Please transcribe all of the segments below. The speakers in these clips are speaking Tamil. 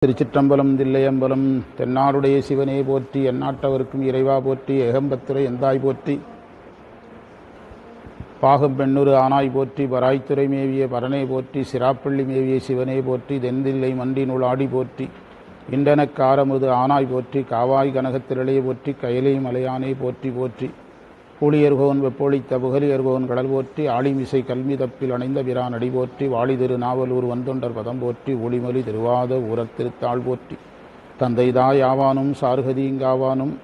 திருச்சிற்றம்பலம் தில்லையம்பலம் தென்னாடுடைய சிவனே போற்றி எந்நாட்டவர்க்கும் இறைவா போற்றி ஏகம்பத்துரை எந்தாய் போற்றி பாகம் பெண்ணுரு ஆனாய் போற்றி பராய்த்துறை மேவிய பரனை போற்றி சிராப்பள்ளி மேவிய சிவனே போற்றி தென்தில்லை மண்டினுள் ஆடி போற்றி இண்டனக் ஆரமுது ஆனாய் போற்றி காவாய் கனகத்திரளையை போற்றி கயலை மலையானை போற்றி போற்றி பூழியர்கோன் வெப்பொழித்த புகழியர்கோன் கடல் போற்றி ஆளிமிசை கல்வி தப்பில் அணைந்த பிரான் அடி போற்றி வாழி திரு நாவலூர் வந்தொண்டர் பதம் போற்றி ஒளிமொழி திருவாத ஊரத் திருத்தாள் போற்றி தந்தைதாய் ஆவானும் சார்கதீங்காவானும்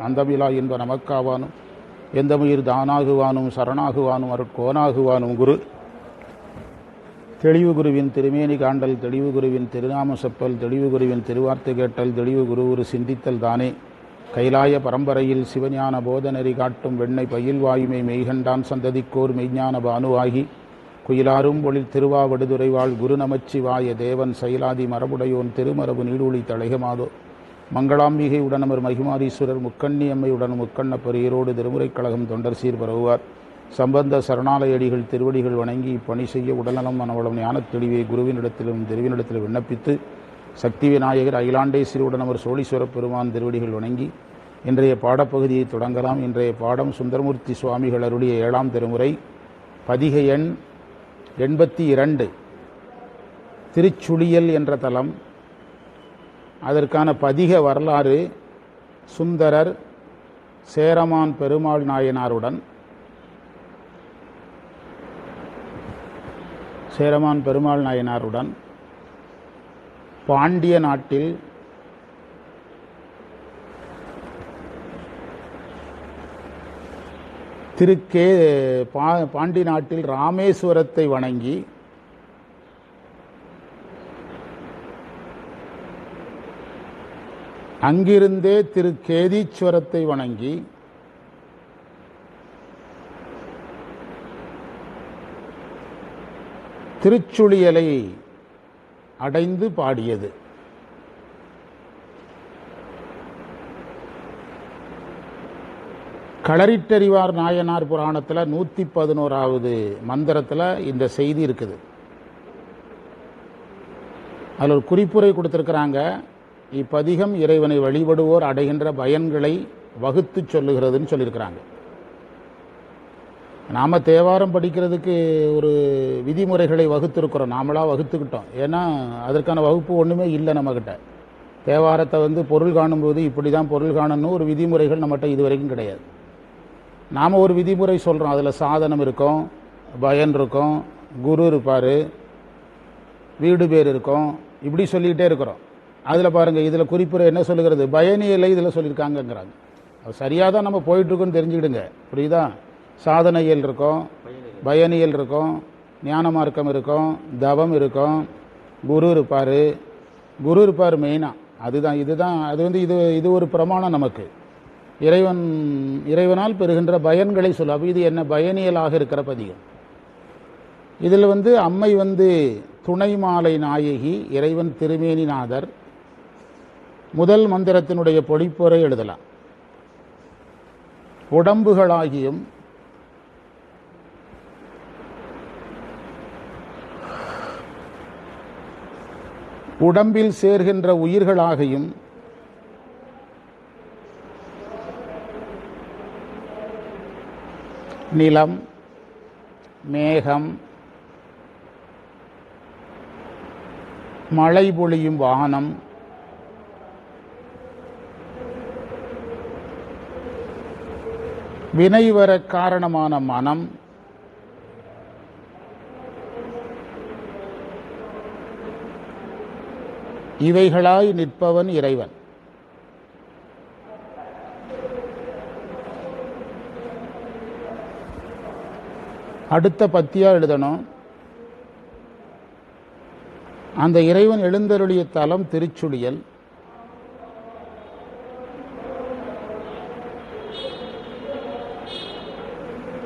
அந்தமிலா என்ப நமக்காவானும் எந்தமுயிர் தானாகுவானும் சரணாகுவானும் அருட்கோனாகுவானும் குரு தெளிவு குருவின் திருமேனி காண்டல் தெளிவு குருவின் திருநாம செப்பல் தெளிவு குருவின் திருவார்த்தை கேட்டல் தெளிவு குரு சிந்தித்தல் தானே கைலாய பரம்பரையில் சிவஞான போதநெறி காட்டும் வெண்ணை பயில் வாயுமை மெய்கண்டான் சந்ததிக்கோர் மெய்ஞான பானுவாகி குயிலாரும் ஒளில் திருவாவடுதுறைவாள் குரு நமச்சிவாய தேவன் சைலாதி மரபுடையோன் திருமரபு நீடூழி தழைகமாதோ மங்களாம்பிகை உடனமர் மகிமாரீஸ்வரர் முக்கண்ணி அம்மையுடன் முக்கண்ண பெரியரோடு திருமுறைக் கழகம் தொண்டர் சீர் பரவுவார் சம்பந்த சரணாலயடிகள் திருவடிகள் வணங்கி இப்பணி செய்ய உடல்நலம் மனவளம் ஞானத் தெளிவை குருவினிடத்திலும் திருவினிடத்திலும் விண்ணப்பித்து சக்தி விநாயகர் அகிலாண்டேஸ்வரியுடன் அவர் சோழீஸ்வர பெருமான் திருவடிகள் வணங்கி இன்றைய பாடப்பகுதியை தொடங்கலாம். இன்றைய பாடம் சுந்தரமூர்த்தி சுவாமிகள் அருளிய 7ஆம் திருமுறை பதிகை எண் 82 திருச்சுழியல் என்ற தலம். அதற்கான பதிக வரலாறு சுந்தரர் சேரமான் பெருமாள் நாயனாருடன் பாண்டிய நாட்டில் பாண்டி நாட்டில் ராமேஸ்வரத்தை வணங்கி அங்கிருந்தே திருக்கேதீஸ்வரத்தை வணங்கி திருச்சுழியலை அடைந்து பாடியது. களரிட்டறிவார் நாயனார் புராணத்தில் 111வது மந்திரத்தில் இந்த செய்தி இருக்குது. அதில் ஒரு குறிப்புரை கொடுத்துருக்கிறாங்க. இப்பதிகம் இறைவனை வழிபடுவோர் அடைகின்ற பயன்களை வகுத்து சொல்லுகிறதுன்னு சொல்லியிருக்கிறாங்க. நாம் தேவாரம் படிக்கிறதுக்கு ஒரு விதிமுறைகளை வகுத்திருக்கிறோம், நாமளாக வகுத்துக்கிட்டோம். ஏன்னா அதற்கான வகுப்பு ஒன்றுமே இல்லை நம்மக்கிட்ட. தேவாரத்தை பொருள் காணும்போது இப்படி தான் பொருள் காணணும் ஒரு விதிமுறைகள் நம்மகிட்ட இது வரைக்கும் கிடையாது. நாம் ஒரு விதிமுறை சொல்கிறோம், அதில் சாதனம் இருக்கும், பயன் இருக்கும், குரு இருப்பார், வீடு பேர் இருக்கும், இப்படி சொல்லிக்கிட்டே இருக்கிறோம். அதில் பாருங்கள், இதில் குறிப்புரை என்ன சொல்லுகிறது, பயனியலை இதில் சொல்லியிருக்காங்கங்கிறாங்க. அது சரியாக தான் நம்ம போயிட்டுருக்கோன்னு தெரிஞ்சுக்கிடுங்க, புரியுதா? சாதனையல் இருக்கும், பயனியல் இருக்கும், ஞான மார்க்கம் இருக்கும், தவம் இருக்கும், குரு இருப்பார் மெயினாக. இதுதான் அது இது ஒரு பிரமாணம் நமக்கு. இறைவனால் பெறுகின்ற பயன்களை சொல்ல. அப்போ இது என்ன பயனியலாக இருக்கிற பதிகம். இதில் அம்மை துணை மாலை நாயகி, இறைவன் திருமேனிநாதர். முதல் மந்திரத்தினுடைய பொழிப்புரை எழுதலாம். உடம்புகளாகியும் உடம்பில் சேர்கின்ற உயிர்களாகியும் நிலம், மேகம், மழை பொழியும் வானம், வினைவர காரணமான மனம், இவைகளாய் நிற்பவன் இறைவன். அடுத்த பத்தியா எழுதணும். அந்த இறைவன் எழுந்தருளிய தலம் திருச்சுழியல்.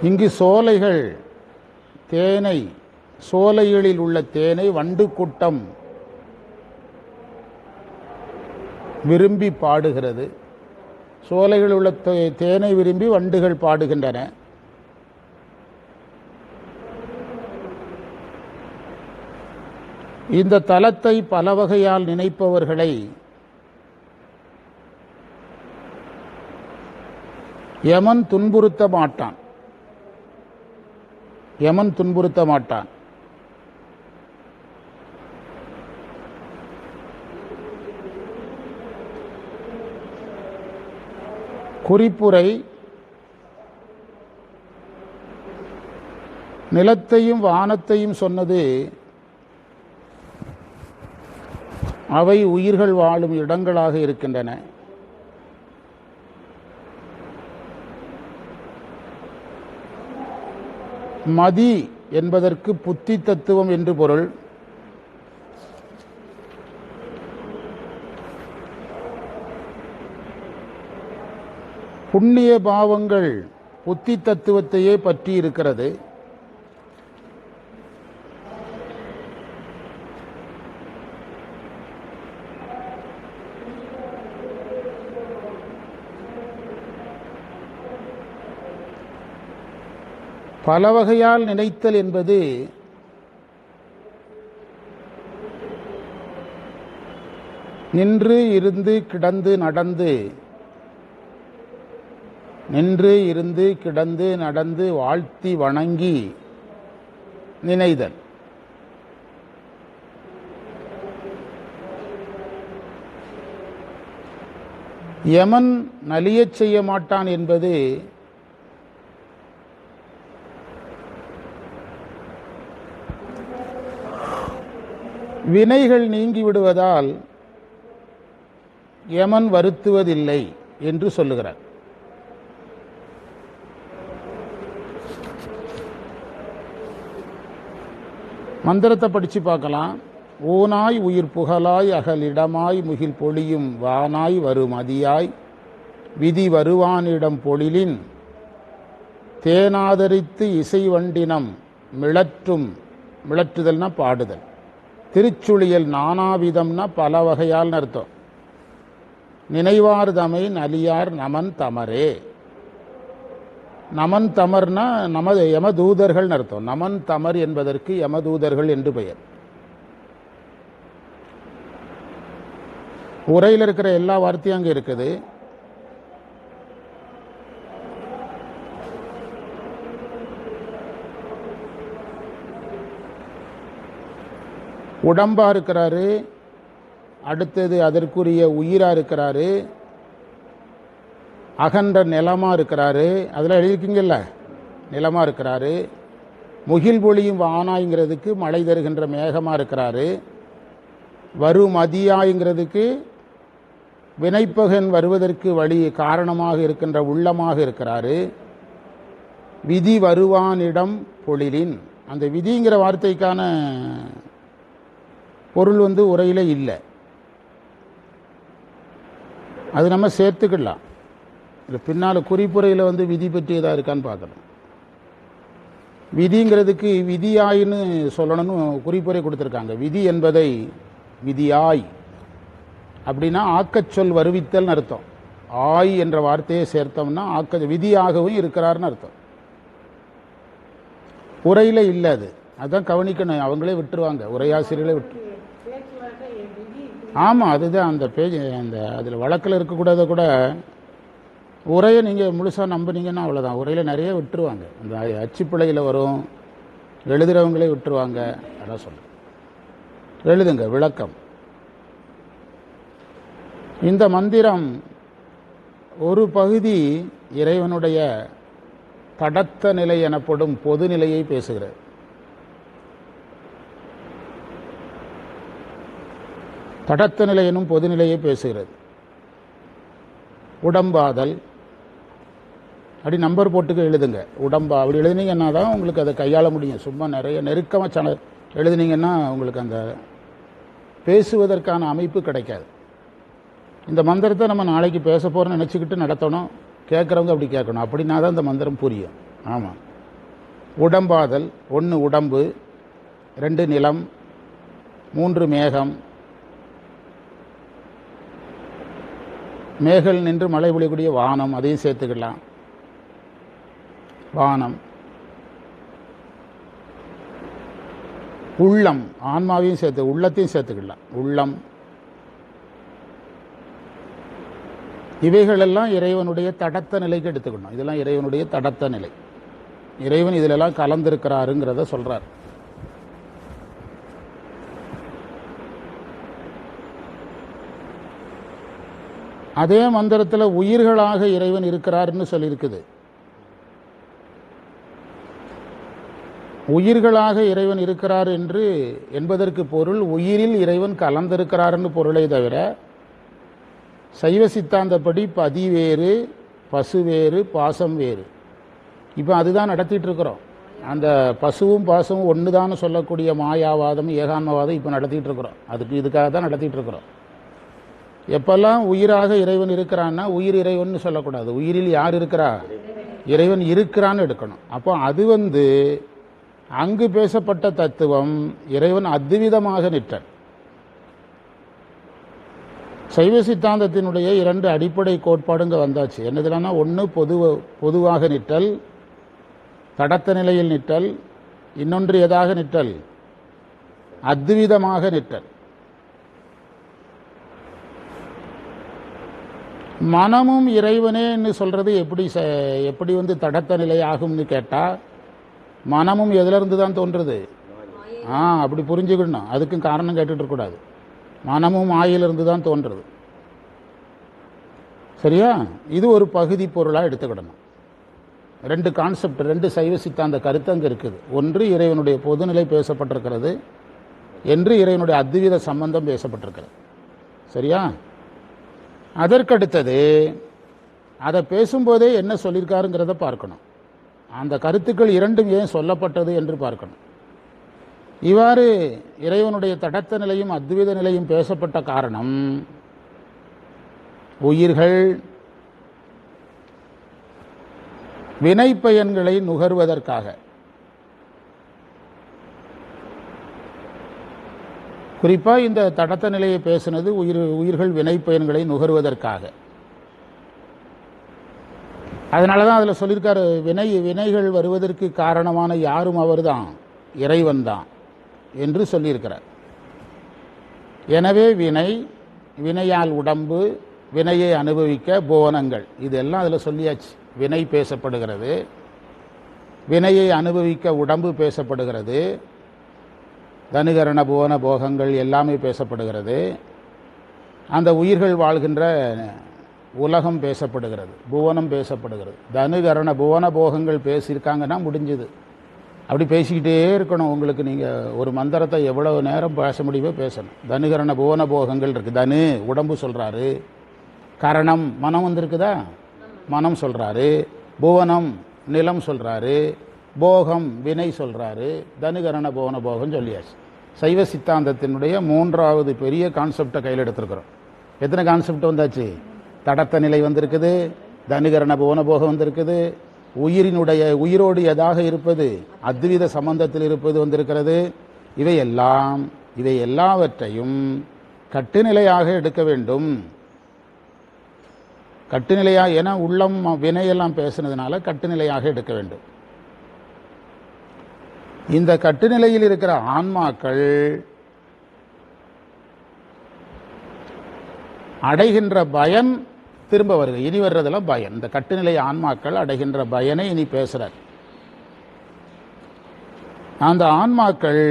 இங்கு சோலைகள் சோலைகளில் உள்ள தேனை வண்டு கூட்டம் விரும்பி பாடுகிறது. சோலைகளில் உள்ள தேனை விரும்பி வண்டுகள் பாடுகின்றன. இந்த தலத்தை பல வகையால் நினைப்பவர்களை யமன் துன்புறுத்த மாட்டான். யமன் துன்புறுத்த மாட்டான். குறிப்புரை: நிலத்தையும் வானத்தையும் சொன்னது அவை உயிர்கள் வாழும் இடங்களாக இருக்கின்றன. மதி என்பதற்கு புத்தி தத்துவம் என்று பொருள். புண்ணிய பாவங்கள் புத்தி தத்துவத்தையே பற்றி இருக்கிறது. பல வகையால் நினைத்தல் என்பது நின்று இருந்து கிடந்து நடந்து, நின்று இருந்து கிடந்து நடந்து வாழ்த்தி வணங்கி நினைதல். யமன் நலியச் செய்ய மாட்டான் என்பது வினைகள் நீங்கிவிடுவதால் யமன் வருத்துவதில்லை என்று சொல்லுகிறார். மந்திரத்தை படித்து பார்க்கலாம். ஊனாய் உயிர் புகழாய் அகலிடமாய் முகில் பொழியும் வானாய் வரும் அதியாய் விதி வருவானிடம் பொழிலின் தேனாதரித்து இசை வண்டினம் மிளற்றும். மிளற்றுதல்னா பாடுதல். திருச்சுழியல் நானாவிதம்னா பல வகையால் அர்த்தம். நினைவார் தமை நலியார் நமன் தமரே. நமன் தமர்னா நமது யமதூதர்கள் அர்த்தம். நமன் தமர் என்பதற்கு யமதூதர்கள் என்று பெயர். உரையில் இருக்கிற எல்லா வார்த்தையும் அங்கே இருக்குது. உடம்பா இருக்கிறாரு, அடுத்தது அதற்குரிய உயிரா இருக்கிறாரு, அகன்ற நிலமா இருக்கிறாரு. அதெல்லாம் எழுதிருக்கீங்கல்ல, நிலமா இருக்கிறாரு. முகில் பொழியும் வானாய்ங்கிறதுக்கு மழை தருகின்ற மேகமா இருக்கிறாரு. வரும் அதியாய்ங்கிறதுக்கு வினைப்பகன் வருவதற்கு வழி காரணமாக இருக்கின்ற உள்ளமாக இருக்கிறாரு. விதி வருவானிடம் பொழிலின். அந்த விதிங்கிற வார்த்தைக்கான பொருள் உரையில இல்லை. அது நம்ம சேர்த்துக்கலாம். இல்லை பின்னால் குறிப்புரையில் விதி பற்றியதாக இருக்கான்னு பார்க்கணும். விதிங்கிறதுக்கு விதியாயின்னு சொல்லணும்னு குறிப்புரை கொடுத்துருக்காங்க. விதி என்பதை விதியாய் அப்படின்னா ஆக்கச்சொல் வருவித்தல்னு அர்த்தம். ஆய் என்ற வார்த்தையை சேர்த்தோம்னா விதியாகவும் இருக்கிறார்னு அர்த்தம். உரையில் இல்லை. அதுதான் கவனிக்கணும். அவங்களே விட்டுருவாங்க, உரையாசிரியர்களே விட்டு. ஆமாம், அதுதான் அந்த பேஜ். அந்த அதில் வழக்கில் இருக்கக்கூடாத கூட உரையை நீங்கள் முழுசாக நம்பினீங்கன்னா அவ்வளோதான். உரையில் நிறைய விட்டுருவாங்க. அந்த அச்சுப்பிழையில் வரும், எழுதுகிறவங்களே விட்டுருவாங்க. அதான் சொல்ல எழுதுங்க விளக்கம். இந்த மந்திரம் ஒரு பகுதி இறைவனுடைய தடத்த நிலை எனப்படும் பொது நிலையை பேசுகிறது. தடத்த நிலை எனும் பொதுநிலையை பேசுகிறது. உடம்பாதல் அப்படி நம்பர் போட்டுக்க எழுதுங்க. உடம்பா அப்படி எழுதுனீங்கன்னா தான் உங்களுக்கு அதை கையாள முடியும். சும்மா நிறைய நெருக்கமாக எழுதுனீங்கன்னா உங்களுக்கு அந்த பேசுவதற்கான அமைப்பு கிடைக்காது. இந்த மந்திரத்தை நம்ம நாளைக்கு பேச போகிறோன்னு நினச்சிக்கிட்டு நடத்தணும். கேட்குறவங்க அப்படி கேட்கணும். அப்படின்னா தான் இந்த மந்திரம் புரியும். ஆமாம். உடம்பாதல். 1 உடம்பு, 2 நிலம், 3 மேகம். மேகல் நின்று மழை பொழியக்கூடிய வானம், அதையும் சேர்த்துக்கலாம். வானம். உள்ளம், ஆன்மாவையும் சேர்த்து உள்ளத்தையும் சேர்த்துக்கலாம். உள்ளம், இவைகளெல்லாம் இறைவனுடைய தடத்த நிலைக்கு எடுத்துக்கணும். இதெல்லாம் இறைவனுடைய தடத்த நிலை. இறைவன் இதிலெல்லாம் கலந்திருக்கிறாருங்கிறத சொல்றார். அதே மந்திரத்தில் உயிர்களாக இறைவன் இருக்கிறார்னு சொல்லியிருக்குது. உயிர்களாக இறைவன் இருக்கிறார் என்பதற்கு பொருள் உயிரில் இறைவன் கலந்திருக்கிறார்னு பொருளை தவிர, சைவ சித்தாந்தப்படி பதி வேறு, பசு வேறு, பாசம் வேறு. இப்போ அதுதான் நடத்திட்டு இருக்கிறோம். அந்த பசுவும் பாசமும் ஒன்று தான் சொல்லக்கூடிய மாயாவாதம், ஏகான்மவாதம் இப்போ நடத்திட்டு இருக்கிறோம். இதுக்காக தான் நடத்திட்டு இருக்கிறோம். எப்பெல்லாம் உயிராக இறைவன் இருக்கிறான்னா உயிர் இறைவன் சொல்லக்கூடாது. உயிரில் யார் இருக்கிறா? இறைவன் இருக்கிறான்னு எடுக்கணும். அப்போ அது அங்கு பேசப்பட்ட தத்துவம் இறைவன் அத்விதமாக நிற்றல். சைவ சித்தாந்தத்தினுடைய 2 அடிப்படை கோட்பாடுங்க வந்தாச்சு. என்னதுலன்னா, ஒன்று பொதுவாக நிற்றல், தடத்த நிலையில் நிற்றல். இன்னொன்று எதாக நிற்றல்? அத்விதமாக நிற்றல். மனமும் இறைவனேன்னு சொல்றது எப்படி தடத்த நிலை ஆகும்னு கேட்டா, மனமும் எதிலிருந்து தான் தோன்றுது? அப்படி புரிஞ்சுக்கணும். அதுக்கும் காரணம் கேட்டுட்டு இருக்கக்கூடாது. மனமும் ஆயிலிருந்து தான் தோன்றுறது. சரியா? இது ஒரு பகுதி பொருளாக எடுத்துக்கிடணும். 2 கான்செப்ட், 2 சைவ சித்தாந்த கருத்து அங்கே இருக்குது. ஒன்று இறைவனுடைய பொதுநிலை பேசப்பட்டிருக்கிறது, என்று இறைவனுடைய அத்வித சம்பந்தம் பேசப்பட்டிருக்கிறது. சரியா? அதற்கடுத்தது அதை பேசும்போதே என்ன சொல்லியிருக்காருங்கிறத பார்க்கணும். அந்த கருத்துக்கள் 2ம் ஏன் சொல்லப்பட்டது என்று பார்க்கணும். இவ்வாறு இறைவனுடைய தடத்த நிலையும் அத்வித நிலையும் பேசப்பட்ட காரணம், உயிர்கள் வினை பயன்களை நுகர்வதற்காக. குறிப்பா இந்த தடத்த நிலையை பேசினது உயிர்கள் வினை பயன்களை நுகர்வதற்காக. அதனால தான் அதில் சொல்லியிருக்காரு, வினைகள் வருவதற்கு காரணமான யாரும் அவர்தான், இறைவன் தான் என்று சொல்லியிருக்கிறார். எனவே வினையால் உடம்பு, வினையை அனுபவிக்க புவனங்கள், இதெல்லாம் அதில் சொல்லியாச்சு. வினை பேசப்படுகிறது, வினையை அனுபவிக்க உடம்பு பேசப்படுகிறது, தனுகரண புவன போகங்கள் எல்லாமே பேசப்படுகிறது. அந்த உயிர்கள் வாழ்கின்ற உலகம் பேசப்படுகிறது, புவனம் பேசப்படுகிறது. தனுகரண புவன போகங்கள் பேசியிருக்காங்கன்னா முடிஞ்சுது. அப்படி பேசிக்கிட்டே இருக்கணும். உங்களுக்கு நீங்கள் ஒரு மந்திரத்தை எவ்வளவு நேரம் பேச முடியுமோ பேசணும். தனுகரண புவன போகங்கள் இருக்குது. தனு உடம்பு சொல்கிறாரு, கரணம் மனம் வந்திருக்குதா, மனம் சொல்கிறாரு, புவனம் நிலம் சொல்கிறாரு, போகம் வினை சொல்கிறாரு, தனுகரண புவன போகம் சொல்லியாச்சு. சைவ சித்தாந்தத்தினுடைய 3வது பெரிய கான்செப்டை கையில் எடுத்திருக்கிறோம். எத்தனை கான்செப்ட் வந்தாச்சு? தடத்த நிலை வந்திருக்குது, தனுகரண புவன போகம் வந்திருக்குது, உயிரோடு எதாக இருப்பது, அத்வித சம்பந்தத்தில் இருப்பது வந்திருக்கிறது. இவை எல்லாவற்றையும் கட்டுநிலையாக எடுக்க வேண்டும். கட்டுநிலையாக, ஏன்னா உள்ளம் வினையெல்லாம் பேசுனதுனால கட்டுநிலையாக எடுக்க வேண்டும். இந்த கட்டுநிலையில் இருக்கிற ஆன்மாக்கள் அடைகின்ற பயன் திரும்ப வருது. இனி வர்றதெல்லாம் பயன். இந்த கட்டுநிலை ஆன்மாக்கள் அடைகின்ற பயனை இனி பேசுறார். அந்த ஆன்மாக்கள்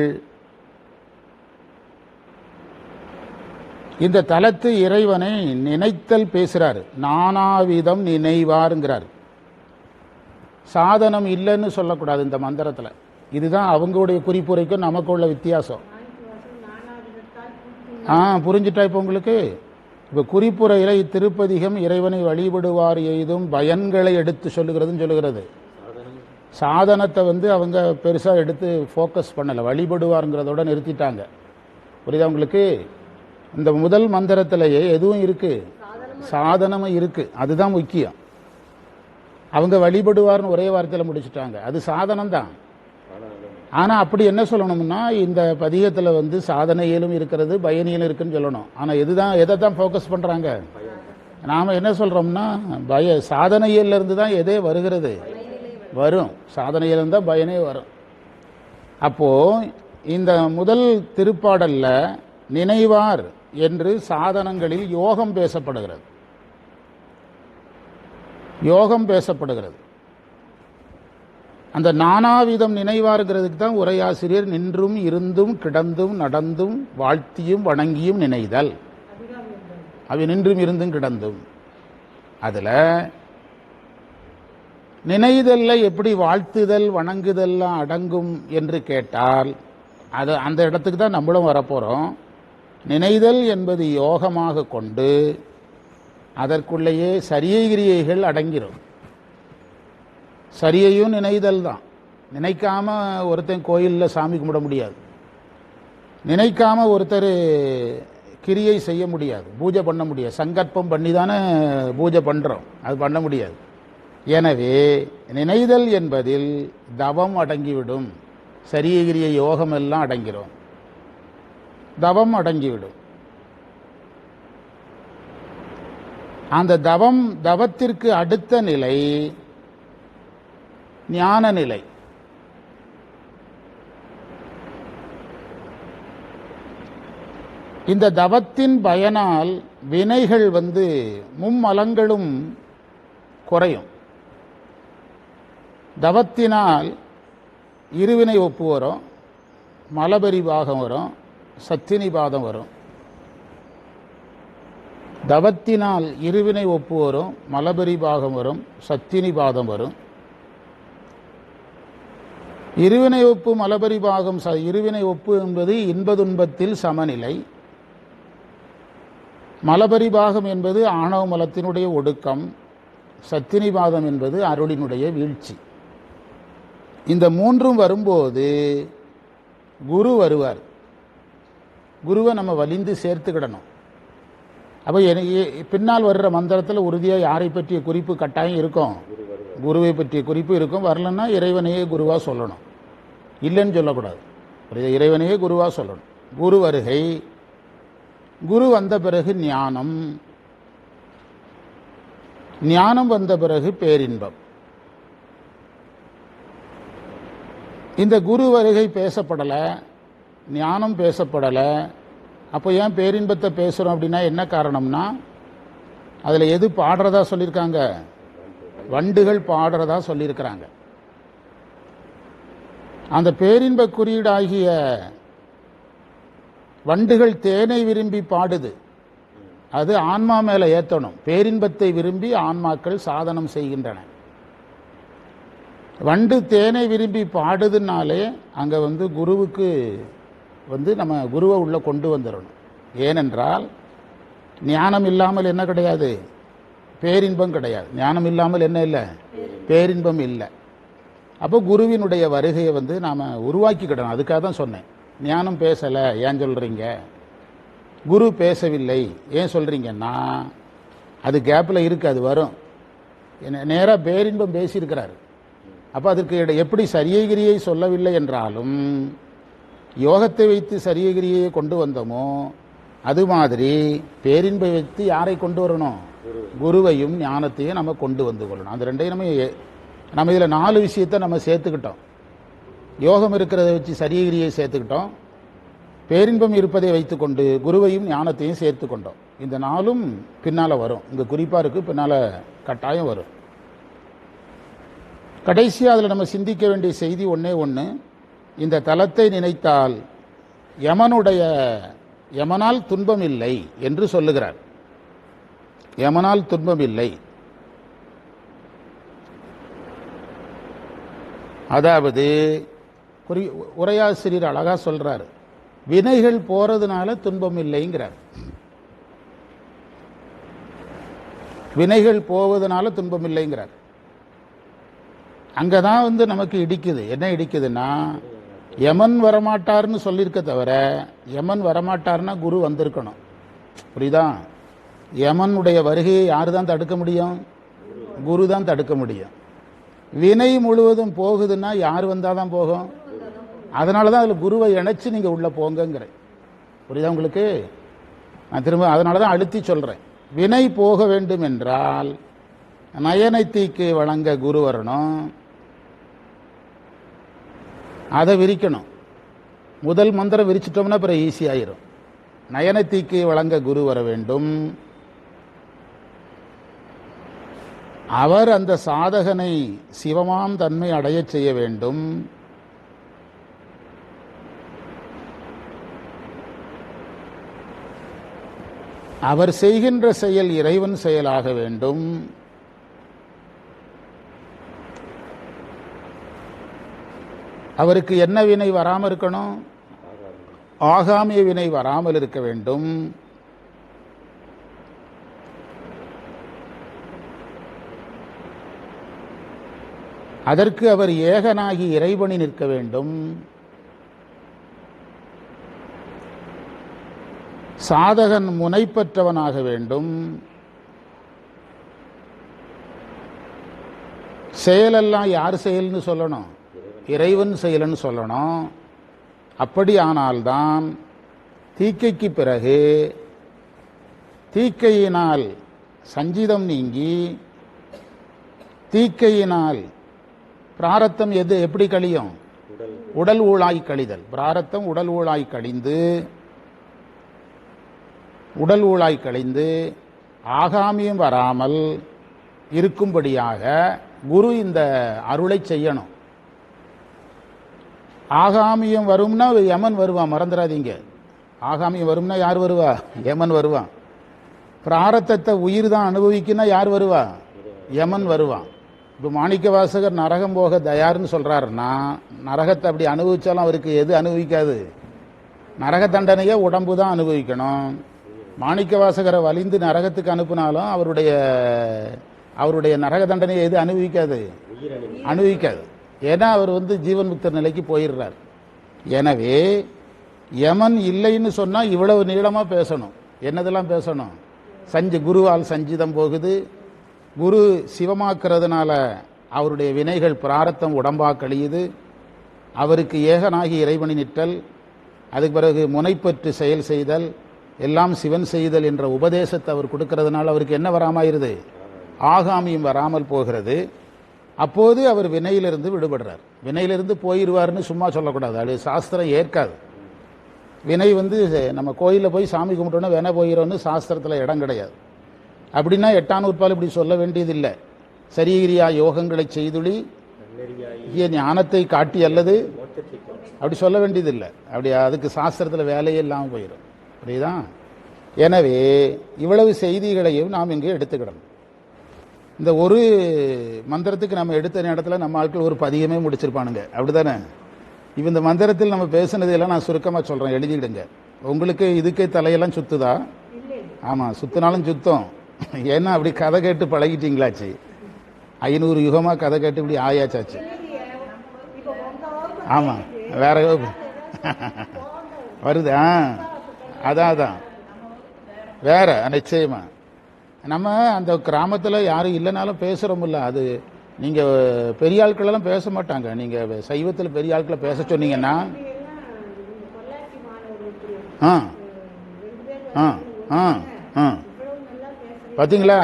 இந்த தலத்து இறைவனை நினைத்தல் பேசுறாரு. நானாவிதம் நினைவாருங்கிறார். சாதனம் இல்லைன்னு சொல்லக்கூடாது இந்த மந்திரத்தில். இதுதான் அவங்களுடைய குறிப்புரைக்கும் நமக்கு உள்ள வித்தியாசம். புரிஞ்சுட்டா இப்போ உங்களுக்கு? இப்போ குறிப்புரையில் இத்திருப்பதிகம் இறைவனை வழிபடுவார் எய்தும் பயன்களை எடுத்து சொல்லுகிறது. சாதனத்தை அவங்க பெருசாக எடுத்து ஃபோக்கஸ் பண்ணலை, வழிபடுவாருங்கிறதோட நிறுத்திட்டாங்க. புரியுதா உங்களுக்கு? இந்த முதல் மந்திரத்திலேயே எதுவும் இருக்கு, சாதனமும் இருக்கு. அதுதான் முக்கியம். அவங்க வழிபடுவார்னு ஒரே வார்த்தையில் முடிச்சுட்டாங்க. அது சாதனம் தான். ஆனால் அப்படி என்ன சொல்லணும்னா, இந்த பதிகத்தில் சாதனையிலும் இருக்கிறது, பயனியிலும் இருக்குன்னு சொல்லணும். ஆனால் எதை தான் ஃபோக்கஸ் பண்ணுறாங்க? நாம் என்ன சொல்கிறோம்னா, சாதனையிலிருந்து தான் எதே வருகிறது, வரும். சாதனையிலிருந்து தான் பயனே வரும். அப்போது இந்த முதல் திருப்பாடல்ல நினைவார் என்று சாதனங்களில் யோகம் பேசப்படுகிறது. யோகம் பேசப்படுகிறது. அந்த நானாவிதம் நினைவாருங்கிறதுக்கு தான் உரையாசிரியர் நின்றும் இருந்தும் கிடந்தும் நடந்தும் வாழ்த்தியும் வணங்கியும் நினைதல். அவை நின்றும் இருந்தும் கிடந்தும். அதில் நினைதல்ல எப்படி வாழ்த்துதல் வணங்குதல்லாம் அடங்கும் என்று கேட்டால் அது அந்த இடத்துக்கு தான் நம்மளும் வரப்போகிறோம். நினைதல் என்பது யோகமாக கொண்டு அதற்குள்ளேயே சரியை கிரியைகள் அடங்கிடும். சரியையும் நினைதல் தான். நினைக்காம ஒருத்தன் கோயிலில் சாமி கும்பிட முடியாது. நினைக்காம ஒருத்தர் கிரியை செய்ய முடியாது, பூஜை பண்ண முடியாது. சங்கற்பம் பண்ணி தானே பூஜை பண்ணுறோம், அது பண்ண முடியாது. எனவே நினைதல் என்பதில் தவம் அடங்கிவிடும். சரியகிரிய யோகம் எல்லாம் அடங்கிடும், தவம் அடங்கிவிடும். அந்த தவத்திற்கு அடுத்த நிலை ஞான நிலை. இந்த தவத்தின் பயனால் வினைகள் மும்மலங்களும் குறையும். தவத்தினால் இருவினை ஒப்பு வரும், மலபரிபாகம் வரும், சத்தினிபாதம் வரும். தவத்தினால் இருவினை ஒப்பு வரும், மலபரிபாகம் வரும், சத்தினிபாதம் வரும். இருவினை ஒப்பு மலபரிபாகம் இருவினை ஒப்பு என்பது இன்பதுன்பத்தில் சமநிலை. மலபரிபாகம் என்பது ஆணவ மலத்தினுடைய ஒடுக்கம். சத்தினிபாதம் என்பது அருளினுடைய வீழ்ச்சி. இந்த மூன்றும் வரும்போது குரு வருவார். குருவை நம்ம வலிந்து சேர்த்துக்கிடணும். அப்போ பின்னால் வர்ற மந்திரத்தில் உறுதியாக யாரை பற்றிய குறிப்பு கட்டாயம் இருக்கும், குருவை பற்றிய குறிப்பு இருக்கும். வரலன்னா இறைவனையே குருவாக சொல்லணும், இல்லைன்னு சொல்லக்கூடாது. இறைவனையே குருவாக சொல்லணும். குரு வருகை, குரு வந்த பிறகு ஞானம், ஞானம் வந்த பிறகு பேரின்பம். இந்த குரு வருகை பேசப்படலை, ஞானம் பேசப்படலை. அப்போ ஏன் பேரின்பத்தை பேசுகிறோம் அப்படின்னா என்ன காரணம்னா, அதில் எது பாடுறதா சொல்லியிருக்காங்க? வண்டுகள் பாடுறதா சொல்லியிருக்கிறாங்க. அந்த பேரின்ப குறியீடாகிய வண்டுகள் தேனை விரும்பி பாடுது. அது ஆன்மா மேலே ஏற்றணும். பேரின்பத்தை விரும்பி ஆன்மாக்கள் சாதனம் செய்கின்றன. வண்டு தேனை விரும்பி பாடுதுனாலே அங்கே குருவுக்கு நம்ம குருவை உள்ளே கொண்டு வந்துடணும். ஏனென்றால் ஞானம் இல்லாமல் என்ன கிடையாது? பேரின்பம் கிடையாது. ஞானம் இல்லாமல் என்ன இல்லை? பேரின்பம் இல்லை. அப்போ குருவினுடைய வருகையை நாம் உருவாக்கிக்கிடணும். அதுக்காக தான் சொன்னேன். ஞானம் பேசலை ஏன் சொல்கிறீங்க, குரு பேசவில்லை ஏன் சொல்கிறீங்கன்னா, அது கேப்பில் இருக்குது, அது வரும். நேராக பேரின்பம் பேசியிருக்கிறார். அப்போ அதற்கு எப்படி சரியகிரியை சொல்லவில்லை என்றாலும் யோகத்தை வைத்து சரியகிரியை கொண்டு வந்தோமோ அது மாதிரி பேரின்பை வைத்து யாரை கொண்டு வரணும்? குருவையும் ஞானத்தையும் நம்ம கொண்டு வந்து கொள்ளணும். அந்த ரெண்டையும் நம்ம இதில் 4 விஷயத்தை நம்ம சேர்த்துக்கிட்டோம். யோகம் இருக்கிறத வச்சு சரியகிரியை சேர்த்துக்கிட்டோம், பேரின்பம் இருப்பதை வைத்துக்கொண்டு குருவையும் ஞானத்தையும் சேர்த்து கொண்டோம். இந்த 4ம் பின்னால் வரும். இங்கே குறிப்பாக இருக்குது, பின்னால் கட்டாயம் வரும். கடைசியாக அதில் நம்ம சிந்திக்க வேண்டிய செய்தி ஒன்றே ஒன்று. இந்த தலத்தை நினைத்தால் யமனால் துன்பம் இல்லை என்று சொல்லுகிறார். யமனால் துன்பம் இல்லை. அதாவது உரையாசிரியர் அழகா சொல்றார், வினைகள் போறதுனால துன்பம் இல்லைங்கிறார். வினைகள் போவதனால துன்பம் இல்லைங்கிறார். அங்கதான் நமக்கு இடிக்குது. என்ன இடிக்குதுன்னா, யமன் வரமாட்டார்னு சொல்லியிருக்க தவிர, யமன் வரமாட்டார்னா குரு வந்திருக்கணும். புரியுதா? யமனுடைய வருகையை யாரு தான் தடுக்க முடியும்? குரு தான் தடுக்க முடியும். வினை முழுவதும் போகுதுன்னா யார் வந்தாதான் போகும்? அதனால தான் அதில் குருவை இணைச்சு நீங்கள் உள்ளே போங்கிறேன். புரியுதா உங்களுக்கு? நான் திரும்ப அதனால தான் அழுத்தி சொல்கிறேன். வினை போக வேண்டும் என்றால் நயனத்திக்கு வழங்க குரு வரணும், அதை விரிக்கணும். முதல் மந்திரம் விரிச்சிட்டோம்னா அப்புறம் ஈஸியாயிரும். நயனத்தீக்கு வழங்க குரு வர வேண்டும். அவர் அந்த சாதகனை சிவமாம் தன்மை அடையச் செய்ய வேண்டும். அவர் செய்கின்ற செயல் இறைவன் செயலாக வேண்டும். அவருக்கு என்ன வினை வராமல் இருக்கணும்? ஆகாமிய வினை வராமல் இருக்க வேண்டும். அதற்கு அவர் ஏகனாகி இறைவனி நிற்க வேண்டும். சாதகன் முனைப்பற்றவனாக வேண்டும். செயலெல்லாம் யார் செயல்னு சொல்லணும்? இறைவன் செயல்னு சொல்லணும். அப்படியானால்தான் தீக்கைக்கு பிறகு தீக்கையினால் சஞ்சிதம் நீங்கி தீக்கையினால் பிராரத்தம் எப்படி கழியும்? உடல் ஊழாய் கழிதல். பிராரத்தம் உடல் ஊழாய் கழிந்து ஆகாமியம் வராமல் இருக்கும்படியாக குரு இந்த அருளை செய்யணும். ஆகாமியம் வரும்னா யமன் வருவான், மறந்துடாதீங்க. ஆகாமியம் வரும்னா யார் வருவா? யமன் வருவான். பிராரத்தத்தை உயிர் தான் அனுபவிக்குன்னா யார் வருவா? யமன் வருவான். இப்போ மாணிக்க வாசகர் நரகம் போக தயார்னு சொல்றாருன்னா நரகத்தை அப்படி அனுபவிச்சாலும் அவருக்கு எது அனுபவிக்காது? நரக தண்டனையே உடம்பு தான் அனுபவிக்கணும். மாணிக்க வாசகரை வலிந்து நரகத்துக்கு அனுப்பினாலும் அவருடைய நரக தண்டனையை எது அனுபவிக்காது? அனுபவிக்காது. ஏன்னா அவர் ஜீவன் முக்தர் நிலைக்கு போயிடுறார். எனவே யமன் இல்லைன்னு சொன்னா இவ்வளவு நீளமா பேசணும். என்னதெல்லாம் பேசணும்? குருவால் சஞ்சிதம் போகுது. குரு சிவமாக்குறதுனால அவருடைய வினைகள் பிராரத்தம் உடம்பா கழியுது. அவருக்கு ஏகனாகி இறைவனி நிற்றல், அதுக்கு பிறகு முனைப்பற்று செயல் செய்தல், எல்லாம் சிவன் செய்தல் என்ற உபதேசத்தை அவர் கொடுக்கறதுனால அவருக்கு என்ன வராமாயிருது? ஆகாமியும் வராமல் போகிறது. அப்போது அவர் வினையிலிருந்து விடுபடுறார். வினையிலிருந்து போயிடுவார்னு சும்மா சொல்லக்கூடாது, அது சாஸ்திரம் ஏற்காது. வினை நம்ம கோயிலில் போய் சாமி கும்பிட்டோன்னா வினை போயிடும்னு சாஸ்திரத்தில் இடம் கிடையாது. அப்படின்னா 8ஆம் நூற்பால் இப்படி சொல்ல வேண்டியதில்லை. சரீரியா யோகங்களை செய்துளி ஞானத்தை காட்டி அல்லது அப்படி சொல்ல வேண்டியதில்லை. அப்படி அதுக்கு சாஸ்திரத்தில் வேலையே இல்லாமல் போயிடும். புரியுதா? எனவே இவ்வளவு செய்திகளையும் நாம் இங்கே எடுத்துக்கிடணும். இந்த ஒரு மந்திரத்துக்கு நம்ம எடுத்த நேரத்தில் நம்ம ஆட்கள் ஒரு பதிகமே முடிச்சிருப்பானுங்க, அப்படிதானே? இப்போ இந்த மந்திரத்தில் நம்ம பேசுனதெல்லாம் நான் சுருக்கமாக சொல்கிறேன், எழுதிடுங்க. உங்களுக்கு இதுக்கே தலையெல்லாம் சுத்துதா? ஆமாம், சுத்தினாலும் சுத்தம். ஏன்னா அப்படி கதை கேட்டு பழகிட்டீங்களாச்சு. 500 யுகமாக கதை கேட்டு இப்படி ஆயாச்சாச்சு. ஆமாம், வேற வருது. அதான் வேற நிச்சயமா. நம்ம அந்த கிராமத்தில் யாரும் இல்லைனாலும் பேசுகிறோம்ல, அது நீங்கள் பெரிய ஆட்களெல்லாம் பேச மாட்டாங்க. நீங்கள் சைவத்தில் பெரிய ஆட்களை பேச சொன்னீங்கன்னா பார்த்தீங்களா,